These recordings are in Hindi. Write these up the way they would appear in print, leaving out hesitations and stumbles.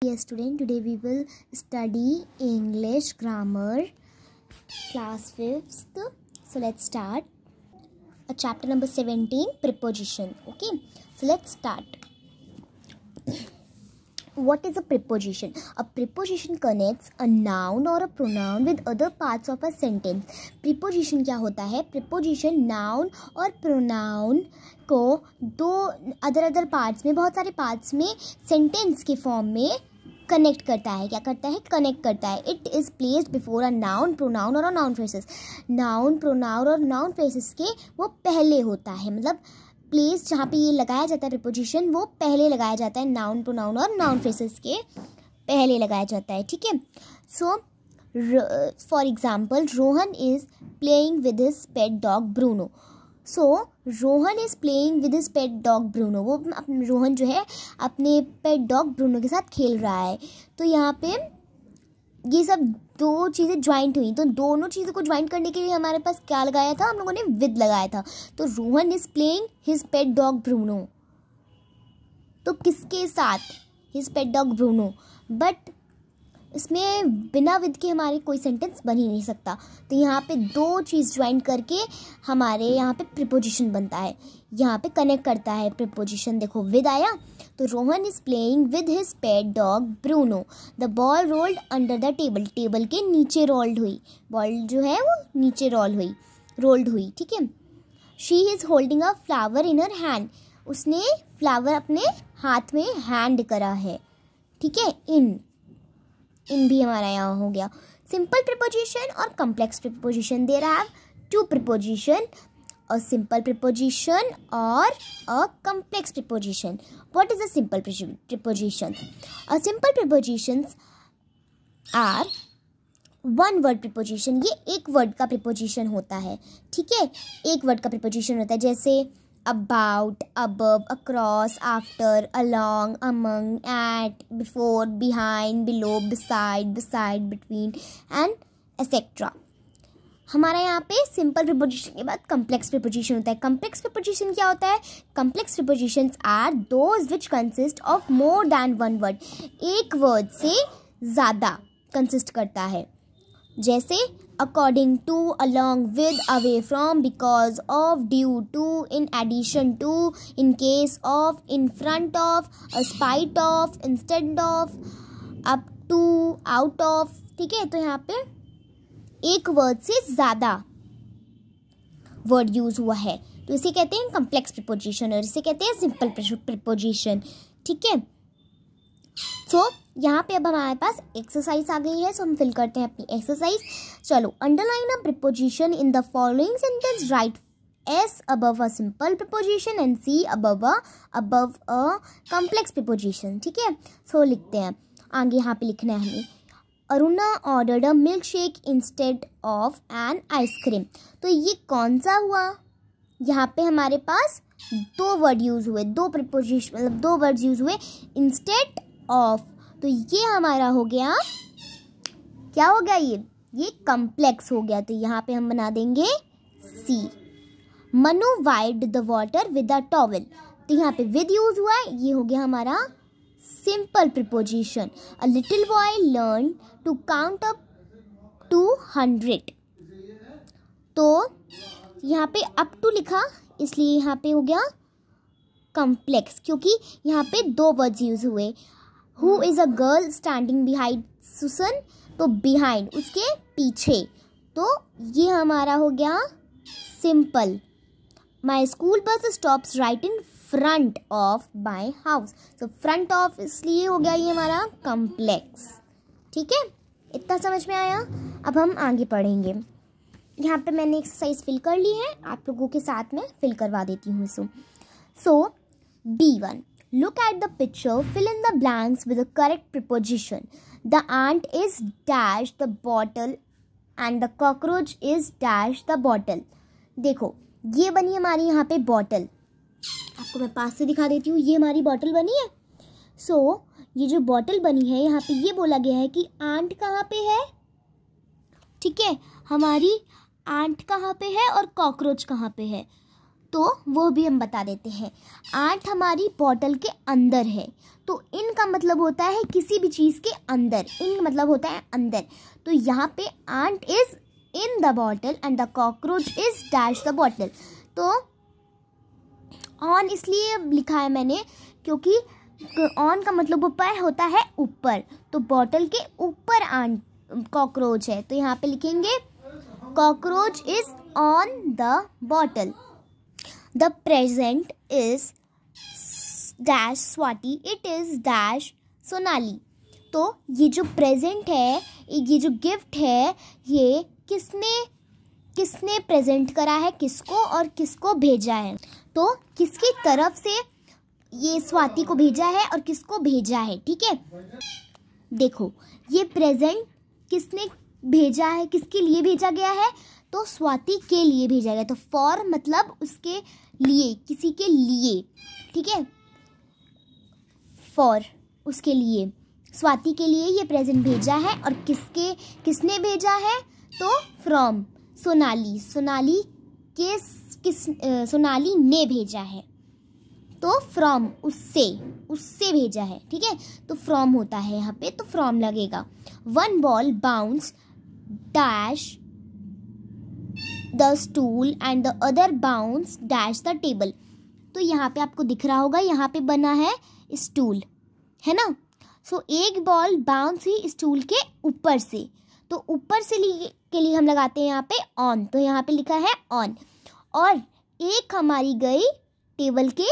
Dear student, today we will study English grammar class 5th. So let's start. Chapter number 17, preposition. Okay, so let's start. What is a preposition? A preposition connects a noun or a pronoun with other parts of a sentence. Preposition क्या होता है? Preposition noun और pronoun को दो अदर पार्ट्स में, बहुत सारे पार्ट्स में सेंटेंस के फॉर्म में कनेक्ट करता है. क्या करता है? कनेक्ट करता है. It is placed before a noun, pronoun और a noun phrases. Noun, pronoun और नाउन फ्रेसेस के वो पहले होता है. मतलब प्लेस जहाँ पे ये लगाया जाता है प्रीपोजिशन, वो पहले लगाया जाता है. नाउन, प्रोनाउन और नाउन फ्रेसेस के पहले लगाया जाता है. ठीक है. So for example, Rohan is playing with his pet dog Bruno. So Rohan is playing with his pet dog Bruno. वो रोहन जो है अपने पेट डॉग ब्रूनो के साथ खेल रहा है. तो यहाँ पे ये सब दो चीज़ें ज्वाइंट हुई. तो दोनों चीज़ों को ज्वाइंट करने के लिए हमारे पास क्या लगाया था? हम लोगों ने विद लगाया था. तो Rohan is playing his pet dog Bruno. तो किसके साथ? His pet dog Bruno. But इसमें बिना विद के हमारे कोई सेंटेंस बन ही नहीं सकता. तो यहाँ पे दो चीज़ ज्वाइन करके हमारे यहाँ पे प्रीपोजिशन बनता है. यहाँ पे कनेक्ट करता है प्रीपोजिशन. देखो विद आया तो Rohan is playing with his pet dog Bruno. The ball rolled under the table. Table के नीचे रोल्ड हुई. बॉल जो है वो नीचे रोल्ड हुई. ठीक है. She is holding a flower in her hand. उसने फ्लावर अपने हाथ में हैंड करा है. ठीक है. इन भी हमारा यहाँ हो गया. सिंपल प्रीपोजिशन और complex preposition. There have two preposition, a simple preposition or a complex preposition. What is a simple preposition? A simple prepositions are one word preposition. ये एक वर्ड का preposition होता है. ठीक है. एक वर्ड का preposition होता है. जैसे about, above, across, after, along, among, at, before, behind, below, beside, between and etc. हमारा यहाँ पे सिंपल प्रीपोजिशन के बाद कम्प्लेक्स प्रीपोजिशन होता है. कम्प्लेक्स प्रीपोजिशन क्या होता है? Complex prepositions are those which consist of more than one word. एक वर्ड से ज़्यादा कंसिस्ट करता है. जैसे according to, along with, away from, because of, due to, in addition to, in case of, in front of, spite of, instead of, up to, out of. ठीक है. तो यहाँ पे एक वर्ड से ज़्यादा वर्ड यूज़ हुआ है तो इसे कहते हैं कम्प्लेक्स प्रीपोजिशन और इसे कहते हैं सिंपल प्रीपोजिशन. ठीक है. सो यहाँ पे अब हमारे पास एक्सरसाइज आ गई है. सो हम फिल करते हैं अपनी एक्सरसाइज. चलो, underline a preposition in the following sentence. Right S above a simple preposition and C above a complex preposition. ठीक है. सो लिखते हैं आगे. यहाँ पे लिखना है हमें Aruna ordered a milk shake instead of an ice cream. तो ये कौन सा हुआ? यहाँ पे हमारे पास दो वर्ड यूज़ हुए, दो प्रीपोजिशन मतलब दो वर्ड्स यूज़ हुए, इंस्टेड ऑफ. तो ये हमारा हो गया, क्या हो गया? ये कम्प्लेक्स हो गया. तो यहाँ पे हम बना देंगे C. Manu wiped the water with a towel. तो यहाँ पे विद यूज़ हुआ है. ये हो गया हमारा simple preposition. A little boy learn to count up to 100. तो यहाँ पे अप टू लिखा इसलिए यहाँ पे हो गया कम्प्लेक्स, क्योंकि यहाँ पे दो वर्ड्स यूज हुए. Who is a girl standing behind Susan. तो बिहाइंड उसके पीछे. तो ये हमारा हो गया simple. My school bus stops right in front of my house. तो फ्रंट ऑफ इसलिए हो गया ये हमारा कम्प्लेक्स. ठीक है. इतना समझ में आया. अब हम आगे पढ़ेंगे. यहाँ पे मैंने एक्सरसाइज फिल कर ली है. आप लोगों के साथ में फिल करवा देती हूँ. सो B1, look at the picture, fill in the blanks with the correct preposition. The ant is dash the bottle and the cockroach is dash the bottle. देखो ये बनी हमारी यहाँ पे बॉटल. आपको मैं पास से दिखा देती हूँ. ये हमारी बॉटल बनी है. सो ये जो बॉटल बनी है यहाँ पे ये बोला गया है कि आंट कहाँ पे है. ठीक है. हमारी आंट कहाँ पे है और कॉकरोच कहाँ पे है. तो वो भी हम बता देते हैं। आंट हमारी बॉटल के अंदर है, तो इन का मतलब होता है किसी भी चीज़ के अंदर, इन मतलब होता है अंदर। तो यहाँ पे ant is in the bottle and the cockroach is dash the bottle. तो ऑन इसलिए लिखा है मैंने क्योंकि ऑन का मतलब ऊपर होता है ऊपर, तो बॉटल के ऊपर आंट कॉकरोच है, तो यहाँ पे लिखेंगे cockroach is on the bottle. The present is dash Swati, it is dash Sonali. तो ये जो प्रेजेंट है, ये जो गिफ्ट है, ये किसने प्रेजेंट करा है, किसको और किसको भेजा है। तो किसकी तरफ से ये स्वाति को भेजा है और किसको भेजा है, ठीक है। देखो ये प्रेजेंट किसने भेजा है, किसके लिए भेजा गया है, तो स्वाति के लिए भेजा गया। तो फॉर मतलब उसके लिए, किसी के लिए, ठीक है। फॉर उसके लिए, स्वाति के लिए ये प्रेजेंट भेजा है। और किसने भेजा है, तो फ्रॉम सोनाली, सोनाली ने भेजा है, तो फ्रॉम उससे भेजा है, ठीक है। तो फ्रॉम होता है यहाँ पे, तो फ्रॉम लगेगा। One ball bounce dash the stool and the other bounce dash the table. तो यहाँ पे आपको दिख रहा होगा, यहाँ पे बना है स्टूल, है ना। सो एक बॉल बाउंस ही स्टूल के ऊपर से, तो ऊपर से के लिए हम लगाते हैं यहाँ पे ऑन, तो यहाँ पे लिखा है ऑन। और एक हमारी गई टेबल के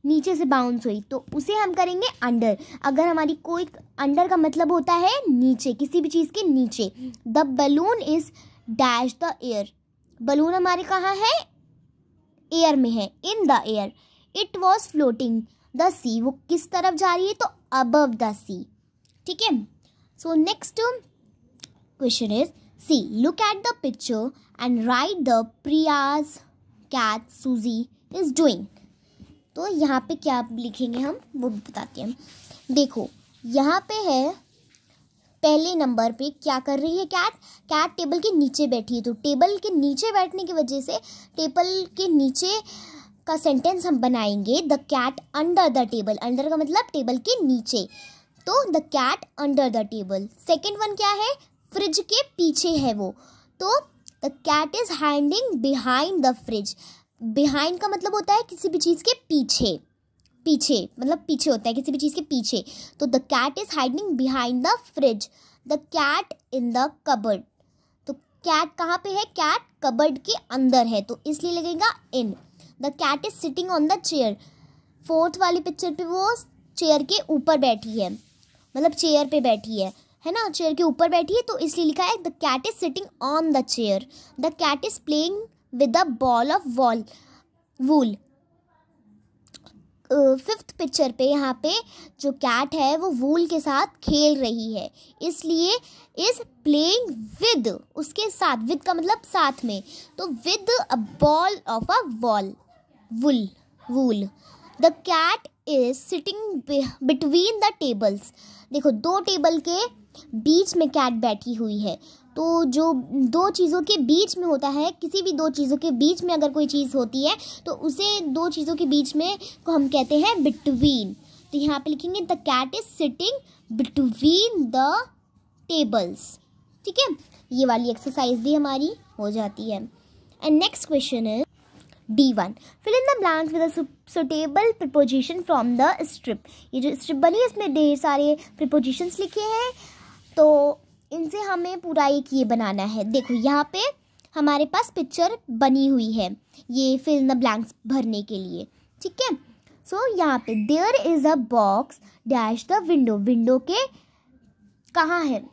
नीचे से बाउंस हुई, तो उसे हम करेंगे अंडर। अगर हमारी कोई, अंडर का मतलब होता है नीचे, किसी भी चीज़ के नीचे। The balloon is dash the air, balloon हमारे कहाँ है, एयर में है, in the air. It was floating the sea, वो किस तरफ जा रही है, तो अबव द सी, ठीक है। So next question is C, look at the picture and write the Priya's cat Suzy is doing. तो यहाँ पे क्या लिखेंगे हम, वो बताते हैं। देखो यहाँ पे है, पहले नंबर पे क्या कर रही है कैट टेबल के नीचे बैठी है। तो टेबल के नीचे बैठने की वजह से टेबल के नीचे का सेंटेंस हम बनाएंगे the cat under the table. Under का मतलब टेबल के नीचे, तो the cat under the table. Second one क्या है, फ्रिज के पीछे है वो, तो the cat is hiding behind the fridge. Behind का मतलब होता है किसी भी चीज़ के पीछे, मतलब पीछे होता है किसी भी चीज़ के पीछे। तो the cat is hiding behind the fridge. The cat in the cupboard, तो कैट कहाँ पे है, कैट कबर्ड के अंदर है, तो इसलिए लगेगा in. The cat is sitting on the chair, fourth वाली पिक्चर पे वो चेयर के ऊपर बैठी है, मतलब चेयर पे बैठी है ना, चेयर के ऊपर बैठी है, तो इसलिए लिखा है the cat is sitting on the chair. The cat is playing with a ball of wool. Fifth picture पे यहाँ पे जो कैट है वो वूल के साथ खेल रही है, इसलिए इज प्लेइंग विद, उसके साथ, विद का मतलब साथ में, तो with a ball of a wool. The cat is sitting between the tables. देखो दो टेबल के बीच में कैट बैठी हुई है, तो जो दो चीज़ों के बीच में होता है, किसी भी दो चीज़ों के बीच में अगर कोई चीज़ होती है तो उसे दो चीज़ों के बीच में को हम कहते हैं बिटवीन। तो यहाँ पे लिखेंगे the cat is sitting between the tables, ठीक है। ये वाली एक्सरसाइज भी हमारी हो जाती है। And next question is D1, fill in the blanks with a suitable preposition from the strip। ये जो स्ट्रिप बनी है इसमें ढेर सारे prepositions लिखे हैं, तो इनसे हमें पूरा एक ये बनाना है। देखो यहाँ पे हमारे पास पिक्चर बनी हुई है ये fill in the blanks भरने के लिए, ठीक है। सो यहाँ पे there is a box dash the window, window के कहाँ है,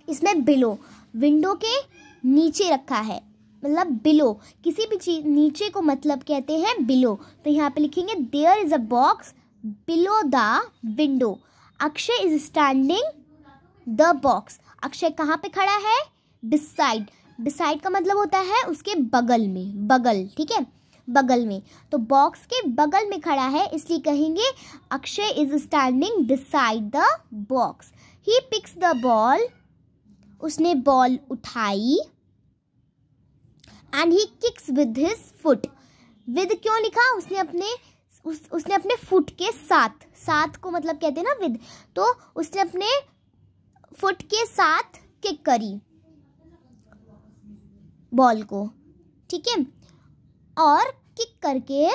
इसमें बिलो, विंडो के नीचे रखा है, मतलब बिलो, किसी भी चीज नीचे को मतलब कहते हैं बिलो। तो यहाँ पे लिखेंगे there is a box below the window. Akshay is standing the box, Akshay कहाँ पे खड़ा है, बिसाइड का मतलब होता है उसके बगल में, बगल, ठीक है, बगल में। तो बॉक्स के बगल में खड़ा है, इसलिए कहेंगे Akshay is standing beside the box. He picks the ball, उसने बॉल उठाई, and he kicks with his foot. With क्यों लिखा? उसने अपने फुट के साथ, साथ को मतलब कहते हैं ना विद, तो उसने अपने फुट के साथ किक करी बॉल को, ठीक है। और किक करके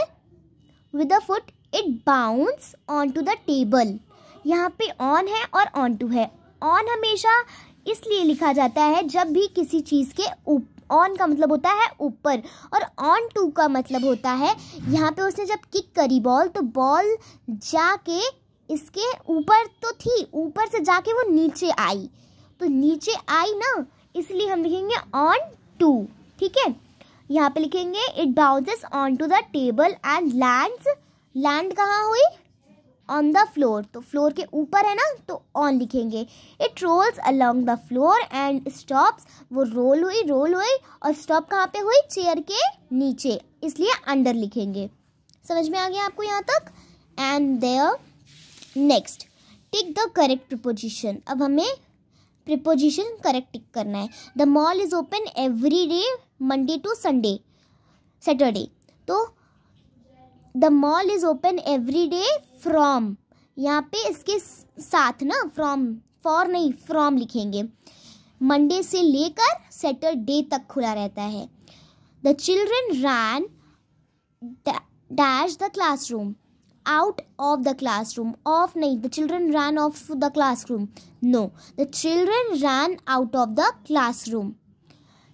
with the foot it bounce on to the table. यहाँ पे ऑन है और ऑन टू है। ऑन हमेशा इसलिए लिखा जाता है जब भी किसी चीज़ के ऑन का मतलब होता है ऊपर, और ऑन टू का मतलब होता है, यहाँ पे उसने जब किक करी बॉल तो बॉल जाके इसके ऊपर तो थी, ऊपर से जाके वो नीचे आई, तो नीचे आई ना, इसलिए हम लिखेंगे ऑन टू, ठीक है। यहाँ पे लिखेंगे it bounces on to the table and lands. Land कहाँ हुई? ऑन द फ्लोर, तो फ्लोर के ऊपर है ना, तो ऑन लिखेंगे। It rolls along the floor and stops. वो रोल हुई और स्टॉप कहाँ पे हुई? चेयर के नीचे, इसलिए अंडर लिखेंगे। समझ में आ गया आपको यहाँ तक? And there next tick the correct preposition. अब हमें प्रीपोजिशन करेक्ट टिक करना है। The mall is open every day Monday to Sunday Saturday, तो the mall is open every day from, यहाँ पे इसके साथ ना फ्रॉम, फॉर नहीं फ्रॉम लिखेंगे। मंडे से लेकर सैटरडे तक खुला रहता है। The children ran dash the classroom, out of the classroom, of नहीं, the children ran of the classroom, no, the children ran out of the classroom.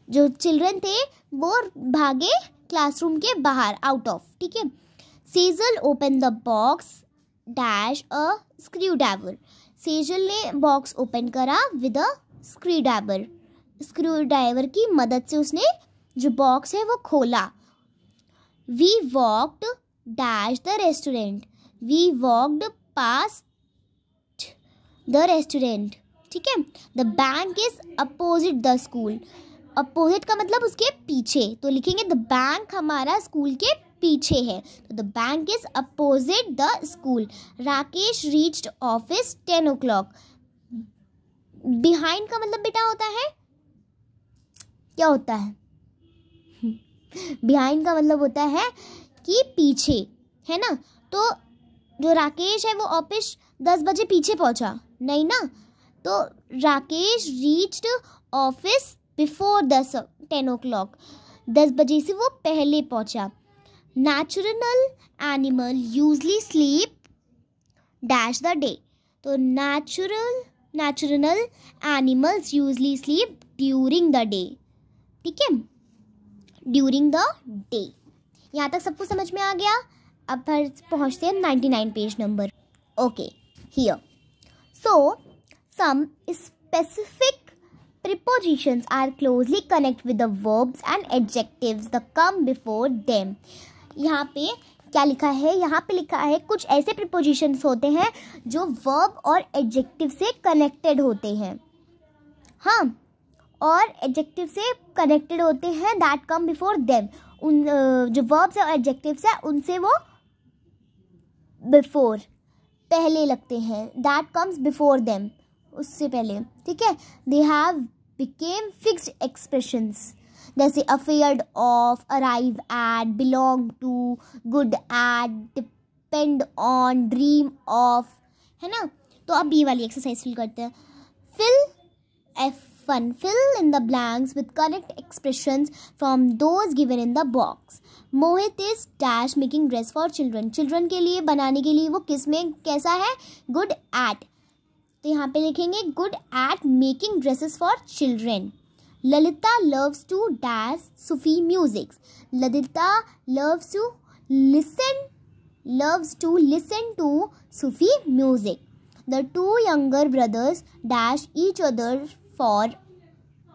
जो चिल्ड्रन थे वो भागे क्लासरूम के बाहर, आउट ऑफ, ठीक है। Sejal open the box dash a screw driver. Sejal ने बॉक्स ओपन करा with a screw driver, screw driver की मदद से उसने जो बॉक्स है वो खोला। We walked dash the restaurant, we walked past the restaurant, ठीक है। The bank is opposite the school. Opposite का मतलब उसके पीछे, तो लिखेंगे द बैंक हमारा स्कूल के पीछे है, तो the bank is opposite the school. Rakesh reached office 10 o'clock। Behind का मतलब बेटा होता है, क्या होता है? बिहाइंड का मतलब होता है कि पीछे, है ना। तो जो राकेश है वो ऑफिस 10 बजे पीछे पहुंचा नहीं ना, तो Rakesh reached office before 10 o'clock, 10 बजे से वो पहले पहुंचा। Natural animal usually sleep dash the day, तो natural animals usually sleep during the day, ठीक है, during the day। यहाँ तक सबको समझ में आ गया? अब फिर पहुँचते हैं 99 page number. Okay, here so some specific prepositions are closely connected with the verbs and adjectives that come before them। यहाँ पे क्या लिखा है? यहाँ पे लिखा है कुछ ऐसे प्रीपोजिशंस होते हैं जो वर्ब और एडजेक्टिव से कनेक्टेड होते हैं, हाँ, और एडजेक्टिव से कनेक्टेड होते हैं, दैट कम बिफोर देम। उन जो वर्ब्स और एडजेक्टिव्स है उनसे वो बिफोर पहले लगते हैं, दैट कम्स बिफोर देम, उससे पहले, ठीक है। They have become fixed expressions, जैसे afraid of, arrive at, belong to, good at, depend on, dream of, है ना। तो अब ये वाली एक्सरसाइज फिल करते हैं। fill in the blanks with correct expressions from those given in the box। Mohit is dash making dress for children. Children के लिए बनाने के लिए वो किस में कैसा है? गुड एट, तो यहाँ पे लिखेंगे good at making dresses for children. Lalita loves to dash Sufi music। Lalita loves to listen to Sufi music। The two younger brothers dash each other for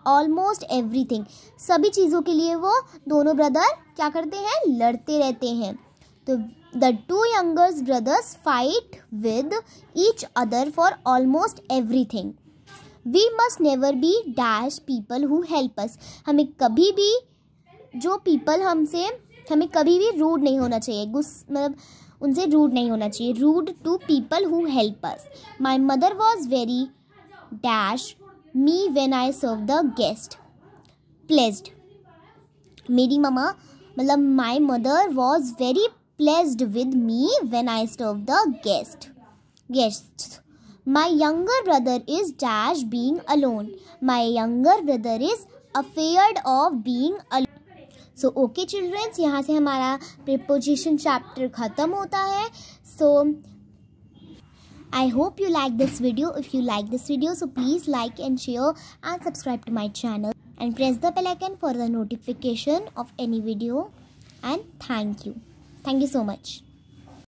almost everything। सभी चीज़ों के लिए वो दोनों ब्रदर क्या करते हैं? लड़ते रहते हैं। तो the two younger brothers fight with each other for almost everything। We must never be dash people who help us। हमें कभी भी जो people हमें कभी भी रूड नहीं होना चाहिए, मतलब उनसे रूड नहीं होना चाहिए। Rude to people who help us। My mother was very dash me when I served the guest। Pleased। मेरी ममा मतलब my mother was very pleased with me when I serve the guests. My younger brother is dash being alone. My younger brother is afraid of being alone. So okay children, यहाँ से हमारा preposition chapter ख़त्म होता है. So I hope you like this video. If you like this video, so please like and share and subscribe to my channel and press the bell icon for the notification of any video. And thank you. Thank you so much.